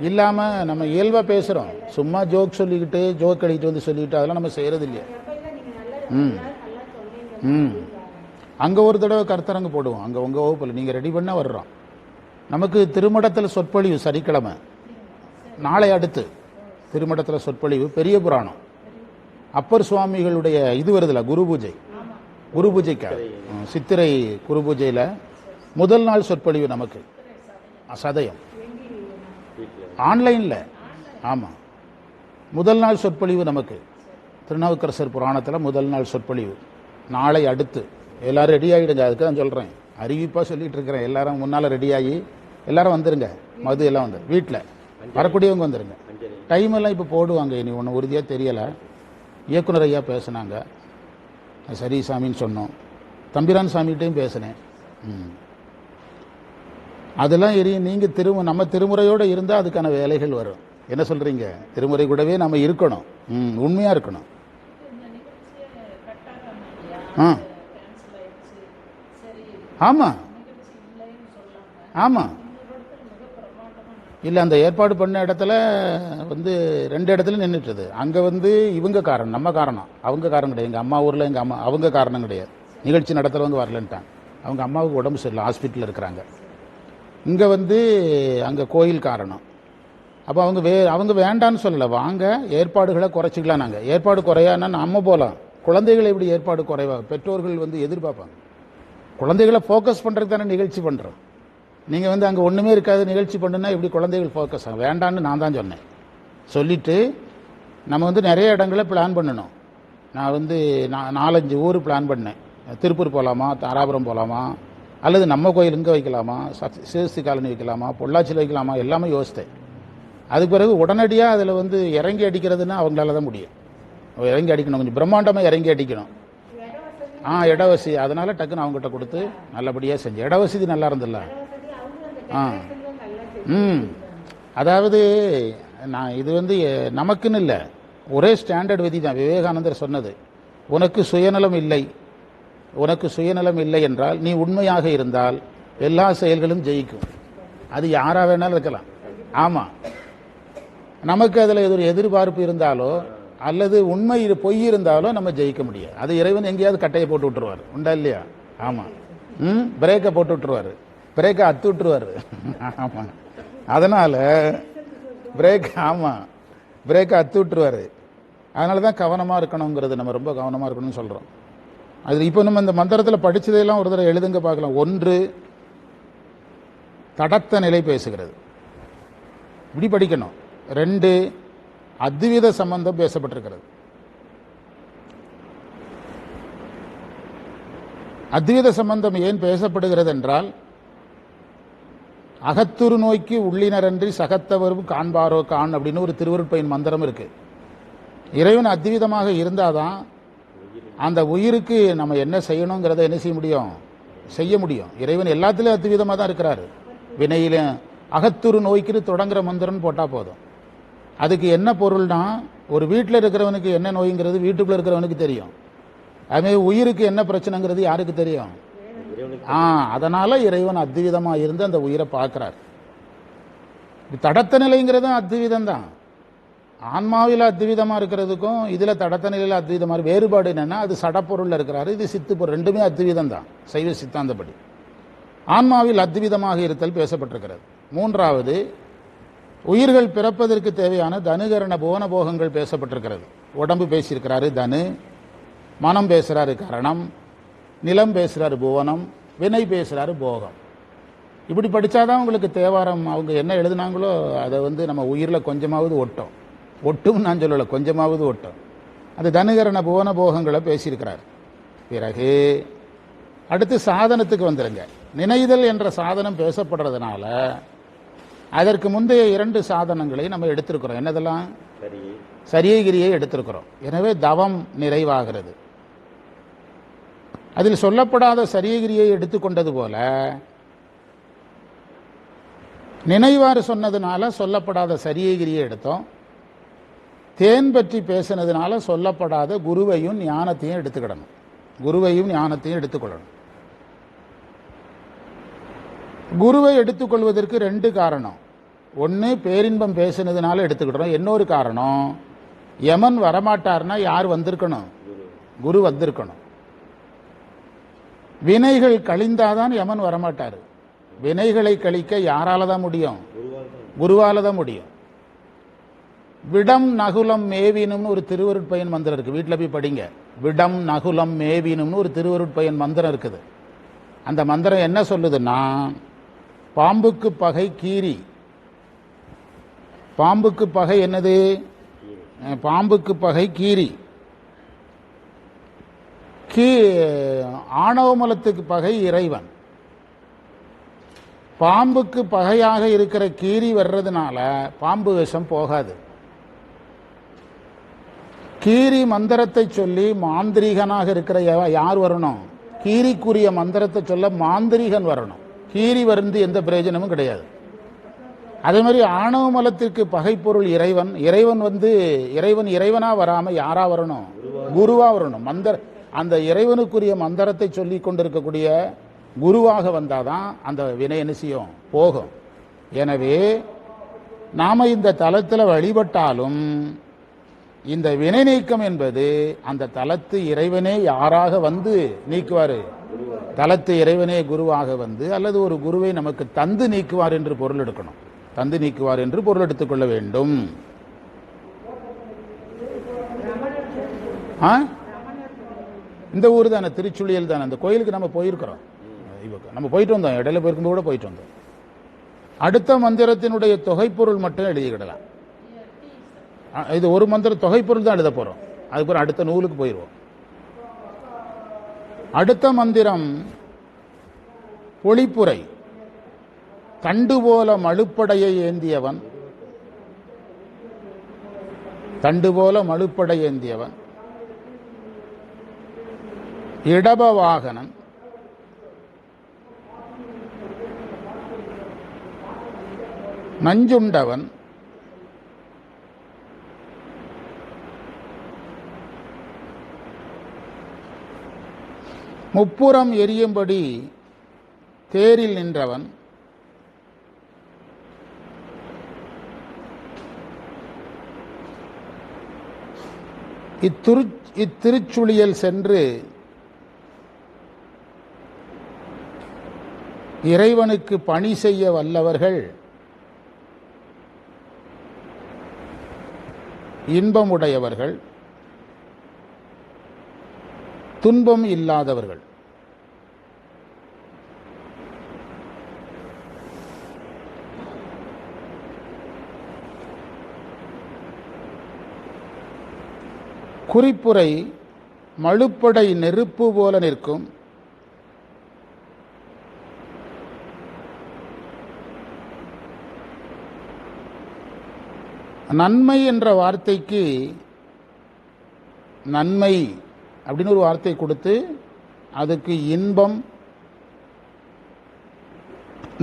இல்லாமல் நம்ம இயல்பாக பேசுகிறோம். சும்மா ஜோக் சொல்லிக்கிட்டு ஜோக் அடிக்கிட்டு சொல்லிக்கிட்டு அதெல்லாம் நம்ம செய்கிறது இல்லையா? அங்கே ஒரு தடவை கருத்தரங்கு போடுவோம். அங்கே உங்கள் வகுப்பில் நீங்கள் ரெடி பண்ணால் வர்றோம். நமக்கு திருமடத்தில் சொற்பொழிவு சனிக்கிழமை, நாளை அடுத்து திருமடத்தில் சொற்பொழிவு பெரிய புராணம். அப்பர் சுவாமிகளுடைய இது வருதுல குரு பூஜைக்காக சித்திரை குரு பூஜையில் முதல் நாள் சொற்பொழிவு நமக்கு சதயம் ஆன்லைனில். ஆமாம், முதல் நாள் சொற்பொழிவு நமக்கு திருநாவுக்கரசர் புராணத்தில் முதல் நாள் சொற்பொழிவு நாளை அடுத்து. எல்லாரும் ரெடி ஆகிடுங்க. அதுக்கு தான் சொல்கிறேன், அறிவிப்பாக சொல்லிட்டு இருக்கிறேன். எல்லாரும் முன்னால் ரெடியாகி எல்லாரும் வந்துருங்க. மது எல்லாம் வந்துரு, வீட்டில் வரக்கூடியவங்க வந்துருங்க. டைம் எல்லாம் இப்போ போடுவாங்க. இனி ஒன்று உறுதியாக தெரியலை. இயக்குனர் ஐயா பேசுனாங்க, சரி சாமின்னு சொன்னோம். தம்பிரான் சாமிகிட்டையும் பேசினேன். அதெல்லாம் நீங்கள் நம்ம திருமுறையோடு இருந்தால் அதுக்கான வேலைகள் வரும். என்ன சொல்கிறீங்க? திருமுறை கூடவே நம்ம இருக்கணும், உண்மையாக இருக்கணும். ஆமாம் ஆமாம் இல்லை, அந்த ஏற்பாடு பண்ண இடத்துல வந்து 2 இடத்துல நின்றுட்டுது. அங்கே வந்து இவங்க காரணம், நம்ம காரணம். அவங்க காரணம் கிடையாது. எங்கள் அம்மா ஊரில் எங்கள் அம்மா அவங்க காரணம் கிடையாது. நிகழ்ச்சி நடத்துகிறவங்க வரலன்ட்டாங்க. அவங்க அம்மாவுக்கு உடம்பு சரியில்லை, ஹாஸ்பிட்டலில் இருக்கிறாங்க. இங்கே வந்து அங்கே கோயில் காரணம். அப்போ அவங்க வேண்டான்னு சொல்லலை, வாங்க ஏற்பாடுகளை குறைச்சிக்கலாம். நாங்கள் ஏற்பாடு குறையானா நம்ம போகலாம். குழந்தைகளை எப்படி ஏற்பாடு குறைவா பெற்றோர்கள் வந்து எதிர்பார்ப்பாங்க. குழந்தைகளை ஃபோக்கஸ் பண்ணுறதுக்கு தானே நிகழ்ச்சி பண்ணுறோம். நீங்கள் வந்து அங்கே ஒன்றுமே இருக்காது நிகழ்ச்சி பண்ணுன்னா எப்படி குழந்தைகள் ஃபோக்கஸ் ஆகும்? வேண்டான்னு நான் தான் சொன்னேன். சொல்லிவிட்டு நம்ம வந்து நிறைய இடங்களை பிளான் பண்ணணும். நான் வந்து 4-5 ஊர் பிளான் பண்ணேன். திருப்பூர் போகலாமா, தாராபுரம் போகலாமா, அல்லது நம்ம கோயில் இங்கே வைக்கலாமா, சிவஸ்தி காலனி வைக்கலாமா, பொள்ளாச்சியில் வைக்கலாமா, எல்லாமே யோசித்தேன். அதுக்கு பிறகு உடனடியாக அதில் வந்து இறங்கி அடிக்கிறதுன்னா அவங்களால தான் முடியும். இறங்கி அடிக்கணும், கொஞ்சம் பிரம்மாண்டமாக இறங்கி அடிக்கணும். இட வசதி, அதனால் டக்குன்னு அவங்ககிட்ட கொடுத்து நல்லபடியாக செஞ்சு. இட வசதி நல்லா இருந்தில்ல. அதாவது நான் இது வந்து நமக்குன்னு இல்லை, ஒரே ஸ்டாண்டர்ட் விதி தான். விவேகானந்தர் சொன்னது, உனக்கு சுயநலம் இல்லை என்றால் நீ உண்மையாக இருந்தால் எல்லா செயல்களும் ஜெயிக்கும். அது யாரா வேணாலும் இருக்கலாம். ஆமாம், நமக்கு அதில் ஒரு எதிர்பார்ப்பு இருந்தாலோ அல்லது உண்மை பொய் இருந்தாலோ நம்ம ஜெயிக்க முடியாது. அது இறைவன் எங்கேயாவது கட்டையை போட்டு விட்டுருவார், உண்டா இல்லையா? ஆமாம், பிரேக்கை போட்டு விட்டுருவார், பிரேக்கை அத்து விட்டுருவார். ஆமாம், அதனால் பிரேக்கை அத்து விட்டுருவார். அதனால தான் கவனமாக இருக்கணுங்கிறது, நம்ம ரொம்ப கவனமாக இருக்கணும்னு சொல்கிறோம். அது இப்போ நம்ம இந்த மந்திரத்தில் படித்ததையெல்லாம் ஒரு தடவை எழுதுங்க பார்க்கலாம். 1, தடத்த நிலை பேசுகிறது, இப்படி படிக்கணும். 2, அத்வித சம்பந்தம் பேசப்பட்டிருக்கிறது. அத்வித சம்பந்தம் ஏன் பேசப்படுகிறது என்றால், அகத்துரு நோய்க்கு உள்ளினரன்றி சகத்தவரும் காண்பாரோ காண் அப்படின்னு ஒரு திருவருட்பயன் மந்திரம் இருக்கு. இறைவன் அத்விதமாக இருந்தாதான் அந்த உயிருக்கு நம்ம என்ன செய்யணுங்கிறத என்ன செய்ய முடியும். இறைவன் எல்லாத்திலும் அத்விதமாக தான் இருக்கிறாரு. வினையில அகத்துரு நோய்க்கு தொடங்குற மந்திரம்னு போட்டால் போதும். அதுக்கு என்ன பொருள்னா, ஒரு வீட்டில் இருக்கிறவனுக்கு என்ன நோய்ங்கிறது வீட்டுக்குள்ள இருக்கிறவனுக்கு தெரியும். அதுமாதிரி உயிருக்கு என்ன பிரச்சனைங்கிறது யாருக்கு தெரியும்? அதனால இறைவன் அத்விதமாக இருந்து அந்த உயிரை பார்க்கிறார். தடத்த நிலைங்கிறதும் அத்விதம் தான். ஆன்மாவில் அத்விதமாக இருக்கிறதுக்கும் இதில் தடத்த நிலையில் அத்விதமாக வேறுபாடு என்னன்னா, அது சடப்பொருளில் இருக்கிறாரு, இது சித்து பொருள். ரெண்டுமே அத்விதம் தான் சைவ சித்தாந்தப்படி. ஆன்மாவில் அத்விதமாக இருத்தல் பேசப்பட்டிருக்கிறது. 3வது, உயிர்கள் பிறப்பதற்கு தேவையான தனுகரண புவன போகங்கள் பேசப்பட்டிருக்கிறது. உடம்பு பேசியிருக்கிறாரு தனு, மனம் பேசுகிறாரு கரணம், நிலம் பேசுகிறாரு புவனம், வினை பேசுகிறாரு போகம். இப்படி படித்தாதான் உங்களுக்கு தேவாரம் அவங்க என்ன எழுதுனாங்களோ அதை வந்து நம்ம உயிரில் கொஞ்சமாவது ஒட்டும் நான் சொல்லலை, கொஞ்சமாவது ஒட்டும். அந்த தனுகரண புவன போகங்களை பேசியிருக்கிறார். பிறகு அடுத்து சாதனத்துக்கு வந்துடுங்க. நினைதல் என்ற சாதனம் பேசப்படுறதுனால அதற்கு முந்தைய 2 சாதனங்களை நம்ம எடுத்திருக்கிறோம். என்னதெல்லாம்? சரியகிரியை எடுத்திருக்கிறோம். எனவே தவம் நிறைவாகிறது. அதில் சொல்லப்படாத சரியகிரியை எடுத்துக்கொண்டது போல நினைவாறு சொன்னதுனால சொல்லப்படாத சரியகிரியை எடுத்தோம். தேன் பற்றி பேசினதுனால சொல்லப்படாத குருவையும் ஞானத்தையும் எடுத்துக்கொள்ளணும். குருவை எடுத்துக்கொள்வதற்கு 2 காரணம். ஒன்று, பேரின்பம் பேசினதுனால எடுத்துக்கிட்டோம். இன்னொரு காரணம், யமன் வரமாட்டார்னா யார் வந்திருக்கணும்? குரு வந்திருக்கணும். வினைகள் கழிந்தாதான் யமன் வரமாட்டார். வினைகளை கழிக்க யாரால தான் முடியும்? குருவால தான் முடியும். விடம் நகுலம் மேவினும்னு ஒரு திருவருட்பயன் மந்திரம் இருக்கு, வீட்டில் போய் படிங்க. விடம் நகுலம் மேவினும்னு ஒரு திருவருட்பயன் மந்திரம் இருக்குது. அந்த மந்திரம் என்ன சொல்லுதுன்னா, பாம்புக்கு பகை கீரி. பாம்புக்கு பகை என்னது? பாம்புக்கு பகை கீரி. ஆணவமலத்துக்கு பகை இறைவன். பாம்புக்கு பகையாக இருக்கிற கீரி வர்றதுனால பாம்பு விஷம் போகாது. கீரி மந்திரத்தை சொல்லி மாந்திரீகனாக இருக்கிற யார் வரணும்? கீரிக்குரிய மந்திரத்தை சொல்ல மாந்திரீகன் வரணும். கீரி வந்து எந்த பிரயோஜனமும் கிடையாது. அதே மாதிரி ஆணவ மலத்திற்கு பகைப்பொருள் இறைவன். இறைவன் இறைவனா வராம யாரா வரணும்? குருவா வரணும். அந்த இறைவனுக்குரிய மந்திரத்தை சொல்லி கொண்டிருக்கக்கூடிய குருவாக வந்தாதான் அந்த வினை என்ன செய்யும்? போகும். எனவே நாம் இந்த தலத்தில் வழிபட்டாலும் இந்த வினை நீக்கம் என்பது அந்த தலத்து இறைவனே யாராக வந்து நீக்குவார்? தலத்து இறைவனே குருவாக வந்து அல்லது ஒரு குருவை நமக்கு தந்து நீக்குவார் என்று பொருள் எடுக்கணும். தந்து நீக்குவார் என்று பொருள் எடுத்துக்கொள்ள வேண்டும். இந்த ஊர் தானே, திருச்சுழியல் தானே. அந்த கோயிலுக்கு நம்ம போயிருக்கிறோம், நம்ம போயிட்டு வந்தோம், இடையில போயிருக்கும்போது கூட போயிட்டு வந்தோம். அடுத்த மந்திரத்தினுடைய தொகைப்பொருள் மட்டும் எழுதிக்கிடலாம். இது ஒரு மந்திர தொகைப்பொருள் தான் எழுத போறோம். அதுக்கப்புறம் அடுத்த நூலுக்கு போயிடுவோம். அடுத்த மந்திரம் பொழிப்புரை. தண்டு போல மழுப்படையை ஏந்தியவன், தண்டு போல மழுப்படை ஏந்தியவன், இடப வாகனன், நஞ்சுண்டவன், முப்புறம் எரியும்படி தேரில் நின்றவன், இத்திருச்சுழியல் சென்று இறைவனுக்கு பணி செய்ய வல்லவர்கள் இன்பமுடையவர்கள், துன்பம் இல்லாதவர்கள். குறிப்புரை. மழுப்படை நெருப்பு போல நிற்கும், நன்மை என்ற வார்த்தைக்கு நன்மை அப்படின்னு ஒரு வார்த்தை கொடுத்து அதுக்கு இன்பம்,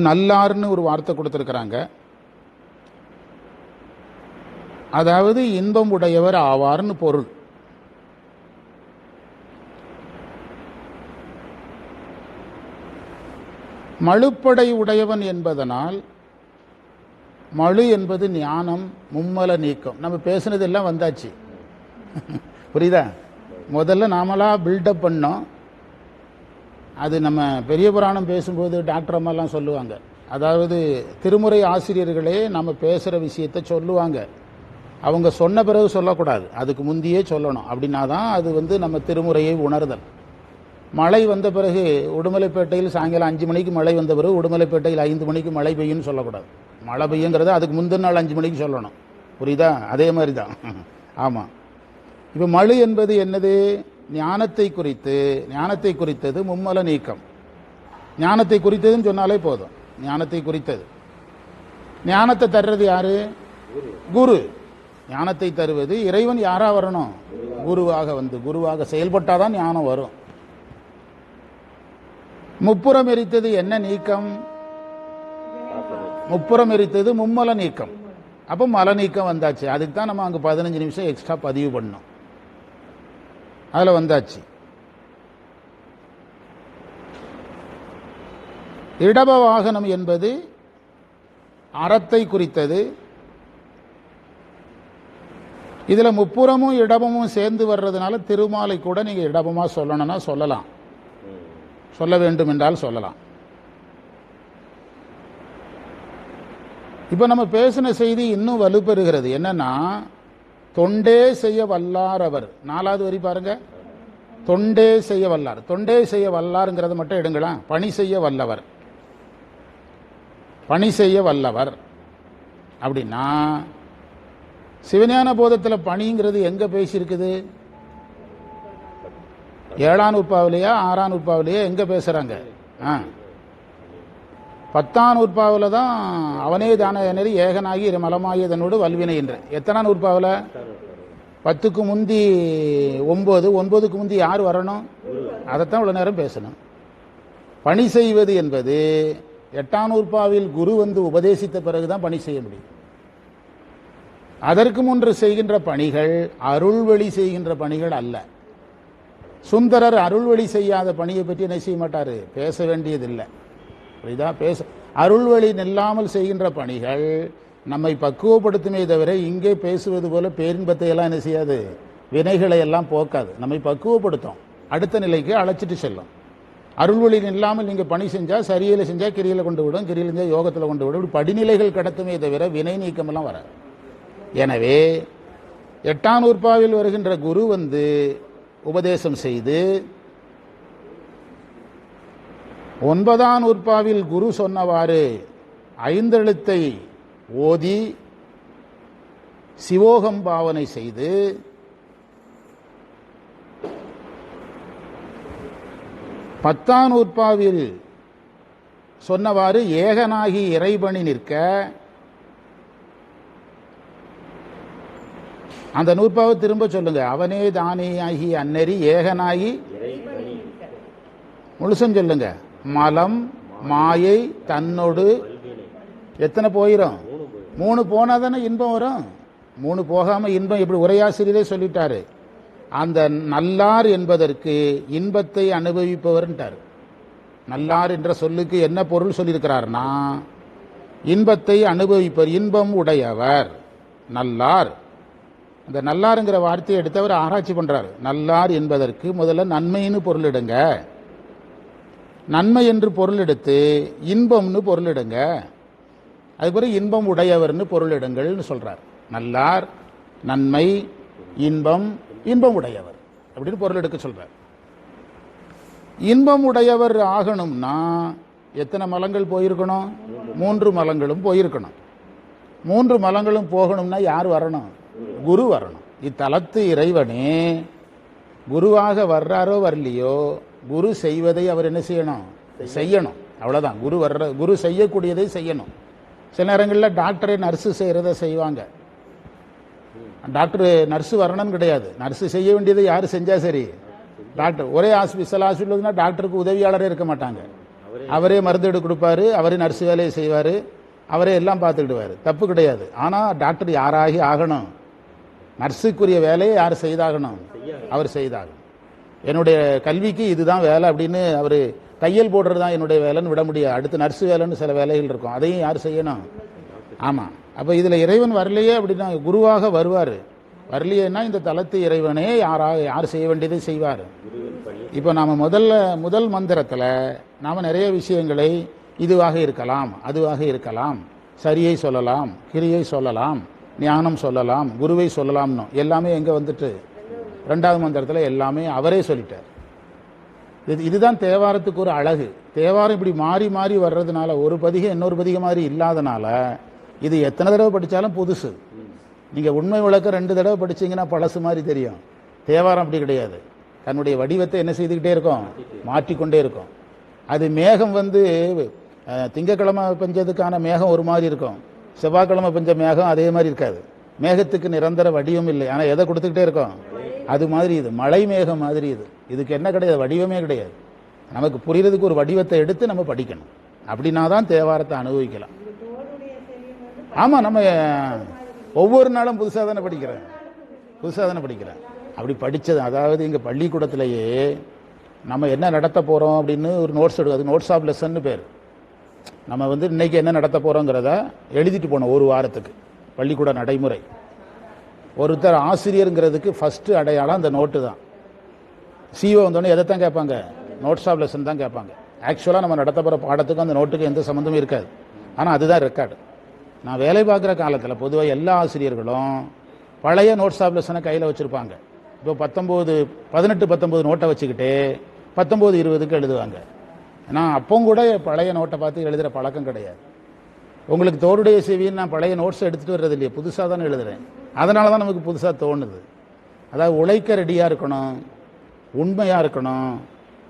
நல்லார்னு ஒரு வார்த்தை கொடுத்திருக்கிறாங்க. அதாவது இன்பம் உடையவர் ஆவார்னு பொருள். மழுப்படை உடையவன் என்பதனால் மழு என்பது ஞானம், மும்மல நீக்கம். நம்ம பேசுனது எல்லாம் வந்தாச்சு, புரியுதா? முதல்ல நாமளா பில்டப் பண்ணோம். அது நம்ம பெரிய புராணம் பேசும்போது டாக்டர் அம்மாலாம் சொல்லுவாங்க. அதாவது திருமுறை ஆசிரியர்களே நம்ம பேசுகிற விஷயத்தை சொல்லுவாங்க. அவங்க சொன்ன பிறகு சொல்லக்கூடாது, அதுக்கு முந்தியே சொல்லணும். அப்படின்னா தான் அது நம்ம திருமுறையை உணர்தல். மழை வந்த பிறகு உடுமலைப்பேட்டையில் சாயங்காலம் 5 மணிக்கு மழை வந்த பிறகு உடுமலைப்பேட்டையில் 5 மணிக்கு மழை பெய்யும்னு சொல்லக்கூடாது. மழை பெய்யுங்கிறத அதுக்கு முந்தின நாள் 5 மணிக்கு சொல்லணும், புரியுதா? அதே மாதிரி தான். ஆமாம். இப்போ மழு என்பது என்னது? ஞானத்தை குறித்தது மும்மல நீக்கம். ஞானத்தை குறித்ததுன்னு சொன்னாலே போதும். ஞானத்தை குறித்தது. ஞானத்தை தர்றது யாரு? குரு. ஞானத்தை தருவது இறைவன். யாரா வரணும்? குருவாக வந்து குருவாக செயல்பட்டாதான் ஞானம் வரும். முப்புறம் எரித்தது என்ன நீக்கம்? முப்புறம் எரித்தது மும்மல நீக்கம். அப்போ மல நீக்கம் வந்தாச்சு. அதுக்கு தான் நம்ம அங்கே 15 நிமிஷம் எக்ஸ்ட்ரா பதிவு பண்ணோம். அதில் வந்தாச்சு. இடப வாகனம் என்பது அறத்தை குறித்தது. இதில் முப்புறமும் இடபமும் சேர்ந்து வர்றதுனால திருமாலை கூட நீங்கள் இடபமாக சொல்லணும்னா சொல்லலாம், சொல்ல வேண்டும் என்றால் சொல்லலாம். இப்போ நம்ம பேசின செய்தி இன்னும் வலுப்பெறுகிறது. என்னன்னா, தொண்டே செய்ய வல்லார் அவர். 4வது வரி பாருங்க. தொண்டே செய்ய வல்லார். தொண்டே செய்ய வல்லாருங்கிறத மட்டும் எடுங்களா. பணி செய்ய வல்லவர், பணி செய்ய வல்லவர் அப்படின்னா சிவஞான போதத்தில் பணிங்கிறது எங்க பேசியிருக்குது? 7ஆம் நூற்பாவிலையா 6ஆம் நூற்பாவிலையா எங்க பேசுறாங்க? 10ஆம் நூற்பாவில் தான் அவனே தான நெறி ஏகனாகி மலமாயதனோடு வல்வினை என்ற. எத்தனாம் நூற்பாவில்? 10க்கு முந்தி 9, 9க்கு முந்தி யார் வரணும்? அதைத்தான் இவ்வளோ நேரம் பேசணும். பணி செய்வது என்பது 8ஆம் நூற்பாவில் குரு வந்து உபதேசித்த பிறகுதான் பணி செய்ய முடியும். அதற்கு முன்று செய்கின்ற பணிகள் அருள்வழி செய்கின்ற பணிகள் அல்ல. சுந்தரர் அருள்வழி செய்யாத பணியை பற்றி என்ன செய்ய மாட்டாரு, பேச வேண்டியதில்லை. புரியுதா? அருள்வழி நில்லாமல் செய்கின்ற பணிகள் நம்மை பக்குவப்படுத்துமே தவிர இங்கே பேசுவது போல பேரின்பத்தை எல்லாம் என்ன செய்யாது, வினைகளை எல்லாம் போக்காது. நம்மை பக்குவப்படுத்தும், அடுத்த நிலைக்கு அழைச்சிட்டு செல்லும். அருள்வொழியில் இல்லாமல் நீங்கள் பணி செஞ்சால் சரியில் செஞ்சால் கிரியில் கொண்டு விடும், கிரியில் செஞ்சால் யோகத்தில் கொண்டு விடும். இப்படி படிநிலைகள் கடத்துமே தவிர வினை நீக்கமெல்லாம் வராது. எனவே 8ஆம் நூற்பாவில் வருகின்ற குரு உபதேசம் செய்து 9ஆம் நூற்பாவில் குரு சொன்னவாறு 5 எழுத்தை ஓதி சிவோகம் பாவனை செய்து 10ஆம் நூற்பாவில் சொன்னவாறு ஏகனாகி இறைபணி நிற்க அந்த நூற்பாவை திரும்ப சொல்லுங்க. அவனே தானே ஆகி அன்னறி ஏகனாகி முழுசும் சொல்லுங்க. மலம் மாயை தன்னோடு எத்தனை போயிரும்? 3 போனா தானே இன்பம் வரும். 3 போகாம இன்பம் எப்படி? உரையாசிரியரே சொல்லிட்டாரு. அந்த நல்லார் என்பதற்கு இன்பத்தை அனுபவிப்பவர்ன்றார். நல்லார் என்ற சொல்லுக்கு என்ன பொருள் சொல்லியிருக்கிறார்னா, இன்பத்தை அனுபவிப்பவர், இன்பம் உடையவர் நல்லார். அந்த நல்லாருங்கிற வார்த்தையை எடுத்தவர் ஆராய்ச்சி பண்றார். நல்லார் என்பதற்கு முதல்ல நன்மைன்னு பொருளிடுங்க, நன்மை என்று பொருள் எடுத்து இன்பம்னு பொருளிடுங்க, அதுபோல இன்பம் உடையவர்னு பொருளிடுங்கள்னு சொல்றார். நல்லார், நன்மை, இன்பம், இன்பம் உடையவர் அப்படின்னு பொருள் எடுக்க சொல்றார். இன்பம் உடையவர் ஆகணும்னா எத்தனை மலங்கள் போயிருக்கணும்? 3 மலங்களும் போயிருக்கணும். 3 மலங்களும் போகணும்னா யார் வரணும்? குரு வரணும். இத்தலத்து இறைவனே குருவாக வர்றாரோ வரலையோ, குரு செய்வதை அவர் என்ன செய்யணும்? செய்யணும். அவ்வளவுதான். குரு செய்யக்கூடியதை செய்யணும். சில நேரங்களில் டாக்டரே நர்ஸு செய்யறத செய்வாங்க. டாக்டர் நர்ஸு வரணும்னு கிடையாது, நர்ஸு செய்ய வேண்டியதை யார் செஞ்சா சரி. டாக்டர் ஒரே சில ஹாஸ்பிட்டல்னா டாக்டருக்கு உதவியாளரே இருக்க மாட்டாங்க. அவரே மருந்து எடுத்து கொடுப்பாரு, அவரே நர்ஸு வேலையை செய்வார், அவரே எல்லாம் பார்த்துக்கிடுவார். தப்பு கிடையாது. ஆனால் டாக்டர் யாராகி ஆகணும்? நர்ஸுக்குரிய வேலையை யார் செய்தாகணும்? அவர் செய்தாகணும். என்னுடைய கல்விக்கு இதுதான் வேலை அப்படின்னு அவர் தையல் போடுறது தான் என்னுடைய வேலைன்னு விட முடியாது. அடுத்து நர்ஸு வேலைன்னு சில வேலைகள் இருக்கும், அதையும் யார் செய்யணும்? ஆமாம். அப்போ இதில் இறைவன் வரலையே அப்படின்னா குருவாக வருவார். வரலையேன்னா இந்த தலத்து இறைவனே யார் செய்ய வேண்டியதை செய்வார். இப்போ நாம் முதல் மந்திரத்தில் நாம் நிறைய விஷயங்களை இதுவாக இருக்கலாம், அதுவாக இருக்கலாம், சரியை சொல்லலாம், கிரியை சொல்லலாம், ஞானம் சொல்லலாம், குருவை சொல்லலாம்னு எல்லாமே எங்கே வந்துட்டு 2வது மந்திரத்தில் எல்லாமே அவரே சொல்லிட்டார். இதுதான் தேவாரத்துக்கு ஒரு அழகு. தேவாரம் இப்படி மாறி மாறி வர்றதுனால, ஒரு பதிகம் இன்னொரு பதிகம் மாதிரி இல்லாதனால இது எத்தனை தடவை படித்தாலும் புதுசு. நீங்கள் உண்மை விளக்க 2 தடவை படிச்சீங்கன்னா பழசு மாதிரி தெரியும். தேவாரம் அப்படி கிடையாது. தன்னுடைய வடிவத்தை என்ன செய்துக்கிட்டே இருக்கும்? மாற்றிக்கொண்டே இருக்கும். அது மேகம் திங்கக்கிழமை பெஞ்சதுக்கான மேகம் ஒரு மாதிரி இருக்கும், செவ்வாய்க்கிழமை பெஞ்ச மேகம் அதே மாதிரி இருக்காது. மேகத்துக்கு நிரந்தர வடிவம் இல்லை, ஆனால் எதை கொடுத்துக்கிட்டே இருக்கும்? அது மாதிரி இது மழை மேகம் மாதிரி. இதுக்கு என்ன கிடையாது? வடிவமே கிடையாது. நமக்கு புரியறதுக்கு ஒரு வடிவத்தை எடுத்து நம்ம படிக்கணும். அப்படின்னா தான் தேவாரத்தை அனுபவிக்கலாம். ஆமாம், நம்ம ஒவ்வொரு நாளும் புதுசாக தானே படிக்கிறேன். அப்படி படித்தது, அதாவது எங்கள் பள்ளிக்கூடத்திலேயே நம்ம என்ன நடத்த போகிறோம் அப்படின்னு ஒரு நோட்ஸ் எடுக்கும். அது நோட்ஸ் ஆஃப் லெசன்னு பேர். நம்ம இன்னைக்கு என்ன நடத்த போகிறோங்கிறத எழுதிட்டு போனோம் ஒரு வாரத்துக்கு. பள்ளிக்கூட நடைமுறை. ஒருத்தர் ஆசிரியருங்கிறதுக்கு ஃபஸ்ட்டு அடையாளம் அந்த நோட்டு தான். சிஓ வந்தோடனே எதை தான் கேட்பாங்க? நோட்ஸ் ஆஃப் லெசன் தான் கேட்பாங்க. ஆக்சுவலாக நம்ம நடத்த போகிற பாடத்துக்கும் அந்த நோட்டுக்கு எந்த சம்மந்தமும் இருக்காது. ஆனால் அதுதான் ரெக்கார்டு. நான் வேலை பார்க்குற காலத்தில் பொதுவாக எல்லா ஆசிரியர்களும் பழைய நோட்ஸ் ஆஃப் லெசனை கையில் வச்சுருப்பாங்க. இப்போ 18-19 நோட்டை வச்சுக்கிட்டு 19-20க்கு எழுதுவாங்க. நான் அப்பவும் கூட பழைய நோட்டை பார்த்து எழுதுகிற பழக்கம் கிடையாது. உங்களுக்கு தோருடைய செவின்னு நான் பழைய நோட்ஸை எடுத்துகிட்டு வர்றது இல்லையே, புதுசாக தானே எழுதுகிறேன். அதனால தான் நமக்கு புதுசாக தோணுது. அதாவது உழைக்க ரெடியாக இருக்கணும், உண்மையாக இருக்கணும்,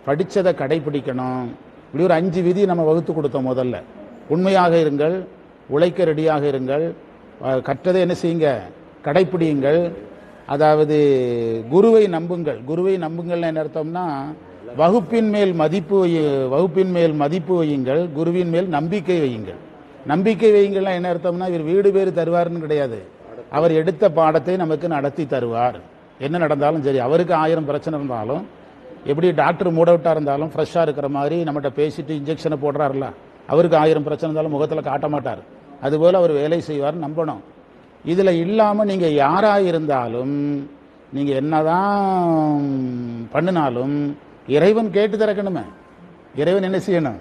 படித்ததை கடைப்பிடிக்கணும். இப்படி ஒரு 5 விதி நம்ம வகுத்து கொடுத்தோம். முதல்ல உண்மையாக இருங்கள், உழைக்க ரெடியாக இருங்கள், கற்றதை என்ன செய்யுங்க? கடைப்பிடியுங்கள். அதாவது குருவை நம்புங்கள். குருவை நம்புங்கள்னு என்ன அர்த்தம்னா, வகுப்பின் மேல் மதிப்பு வையுங்கள், குருவின் மேல் நம்பிக்கை வையுங்கள். நம்பிக்கை வையுங்கள்லாம் என்ன அர்த்தம்னா, இவர் வீடு பேர் தருவார்னு கிடையாது. அவர் எடுத்த பாடத்தை நமக்கு நடத்தி தருவார். என்ன நடந்தாலும் சரி, அவருக்கு 1000 பிரச்சனை இருந்தாலும், எப்படி டாக்டர் மூட விட்டா இருந்தாலும் ஃப்ரெஷ்ஷாக இருக்கிற மாதிரி நம்மகிட்ட பேசிட்டு இன்ஜெக்ஷனை போடுறாருல, அவருக்கு 1000 பிரச்சனை இருந்தாலும் முகத்தில் காட்ட மாட்டார். அதுபோல் அவர் வேலை செய்வார் நம்பணும். இதில் இல்லாமல் நீங்கள் யாராக இருந்தாலும் நீங்கள் என்னதான் பண்ணினாலும் இறைவன் கேட்டு திறக்கணுமே. இறைவன் என்ன செய்யணும்?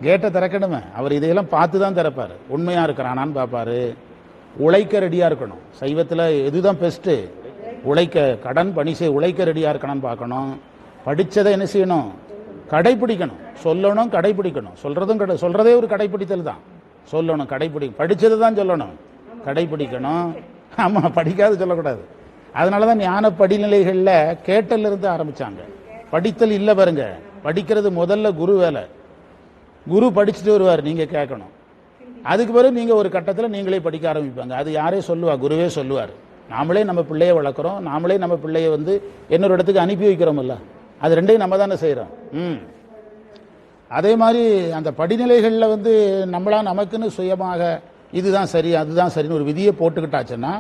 கேட்டை திறக்கணுமே. அவர் இதையெல்லாம் பார்த்து தான் திறப்பார். உண்மையாக இருக்கிறானான்னு பார்ப்பார். உழைக்க ரெடியாக இருக்கணும். சைவத்தில் எதுதான் பெஸ்ட்டு? உழைக்க, கடன் பணி செய்ய உழைக்க ரெடியாக இருக்கணும்னு பார்க்கணும். படித்ததை என்ன செய்யணும்? கடைப்பிடிக்கணும். சொல்லணும், கடைப்பிடிக்கணும். சொல்கிறதே ஒரு கடைப்பிடித்தல் தான். சொல்லணும், படித்தது தான் சொல்லணும், கடைப்பிடிக்கணும். ஆமாம், படிக்காது சொல்லக்கூடாது. அதனால தான் ஞான படிநிலைகளில் கேட்டல் இருந்து ஆரம்பித்தாங்க. படித்தல் இல்லை பாருங்க. படிக்கிறது முதல்ல குரு வேலை. குரு படிச்சுட்டு வருவார், நீங்கள் கேட்கணும். அதுக்கு பிறகு நீங்கள் ஒரு கட்டத்தில் நீங்களே படிக்க ஆரம்பிப்பாங்க. அது யாரே சொல்லுவார்? குருவே சொல்லுவார். நாமளே நம்ம பிள்ளையை வளர்க்குறோம், நாமளே நம்ம பிள்ளையை இன்னொரு இடத்துக்கு அனுப்பி வைக்கிறோம்ல. அது ரெண்டையும் நம்ம தானே செய்கிறோம். அதே மாதிரி அந்த படிநிலைகளில் நம்மளா நமக்குன்னு சுயமாக இதுதான் சரி அதுதான் சரின்னு ஒரு விதியை போட்டுக்கிட்டாச்சுன்னா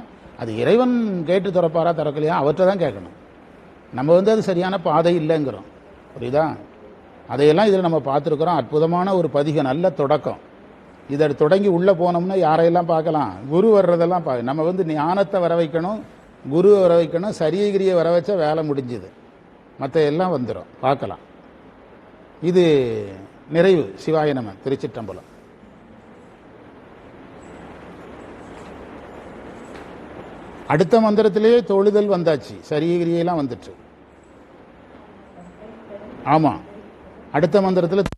அது இறைவன் கேட்டு திறப்பாரா திறக்கலையா அவற்றை தான் கேட்கணும். நம்ம அது சரியான பாதை இல்லைங்கிறோம். புரியுதா? அதையெல்லாம் இதில் நம்ம பார்த்துருக்குறோம். அற்புதமான ஒரு பதிகம், நல்ல தொடக்கம். இதை தொடங்கி உள்ளே போனோம்னா யாரையெல்லாம் பார்க்கலாம்? குரு வர்றதெல்லாம் நம்ம ஞானத்தை வர வைக்கணும், குருவை வர வைக்கணும். சரியகிரியை வர வச்சா வேலை முடிஞ்சுது. மற்ற எல்லாம் வந்துடும், பார்க்கலாம். இது நிறைவு. சிவாய நம. திருச்சிற்றம்பலம். அடுத்த மந்திரத்திலேயே தொழுதல் வந்தாச்சு, சரியகிரியெல்லாம் வந்துட்டு. ஆமாம், அடுத்த மந்திரத்தில்